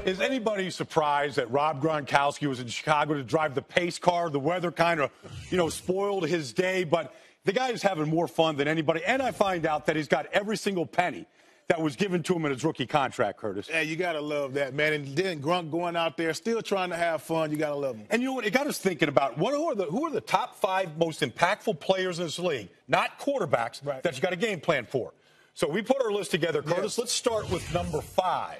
Is anybody surprised that Rob Gronkowski was in Chicago to drive the pace car? The weather kind of, spoiled his day, but the guy is having more fun than anybody. And I find out that he's got every single penny that was given to him in his rookie contract, Curtis. Yeah, you got to love that, man. And then Gronk going out there, still trying to have fun. You got to love him. And you know what? It got us thinking about who are the top 5 most impactful players in this league, not quarterbacks, right, that you got a game plan for. So we put our list together, Curtis. Yes. Let's start with number 5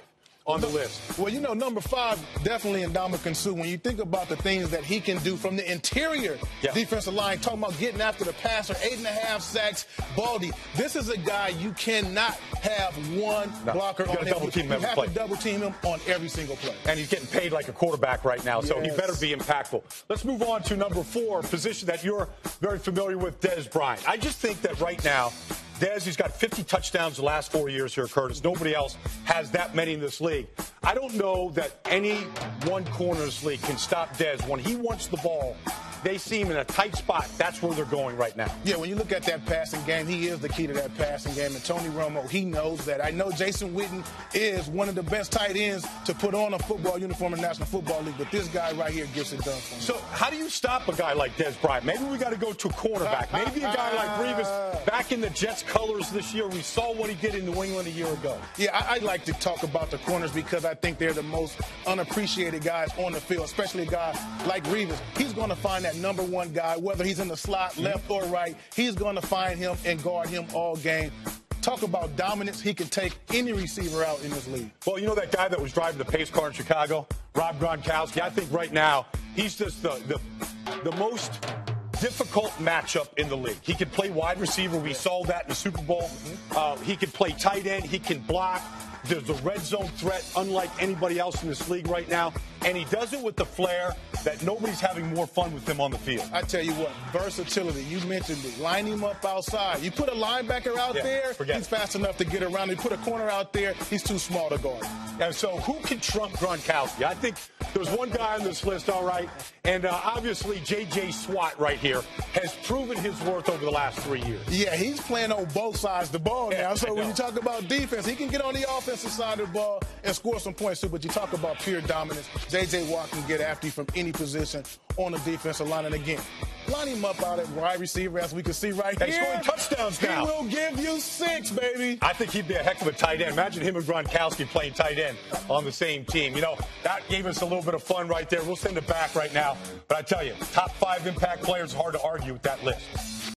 on the list. Well, number 5, definitely Ndamukong Suh. When you think about the things that he can do from the interior defensive line, talking about getting after the passer, 8.5 sacks, Baldy. This is a guy you cannot have one blocker on him. You have to double team him on every single play. And he's getting paid like a quarterback right now, so he better be impactful. Let's move on to number 4, position that you're very familiar with, Dez Bryant. I just think that right now, Dez, he's got 50 touchdowns the last 4 years here, Curtis. Nobody else has that many in this league. I don't know that any one corner in this league can stop Dez. When he wants the ball, they see him in a tight spot. That's where they're going right now. Yeah, when you look at that passing game, he is the key to that passing game. And Tony Romo, he knows that. I know Jason Witten is one of the best tight ends to put on a football uniform in the National Football League, but this guy right here gets it done for him. So how do you stop a guy like Dez Bryant? Maybe we got to go to a cornerback. Maybe a guy like Revis back in the Jets colors this year. We saw what he did in New England a year ago. Yeah, I'd like to talk about the corners because I think they're the most unappreciated guys on the field, especially a guy like Revis. He's going to find that number 1 guy, whether he's in the slot, left or right. He's going to find him and guard him all game. Talk about dominance. He can take any receiver out in this league. Well, you know that guy that was driving the pace car in Chicago, Rob Gronkowski? I think right now he's just the most difficult matchup in the league. He can play wide receiver. We saw that in the Super Bowl. He can play tight end. He can block. There's a red zone threat unlike anybody else in this league right now. And he does it with the flair that nobody's having more fun with him on the field. I tell you what, versatility. You mentioned it. Line him up outside. You put a linebacker out there, he's fast enough to get around. You put a corner out there, he's too small to guard. And so who can trump Gronkowski? I think there's one guy on this list, all right. And obviously J.J. Swat right here has proven his worth over the last 3 years. Yeah, he's playing on both sides of the ball now. So when you talk about defense, he can get on the offensive side of the ball and score some points too. But you talk about pure dominance. J.J. Watt can get after you from any position on the defensive line. And again, line him up out at wide receiver, as we can see right here. He's scoring touchdowns now. He will give you 6, baby. I think he'd be a heck of a tight end. Imagine him and Gronkowski playing tight end on the same team. That gave us a little bit of fun right there. We'll send it back right now. But I tell you, top 5 impact players, hard to argue with that list.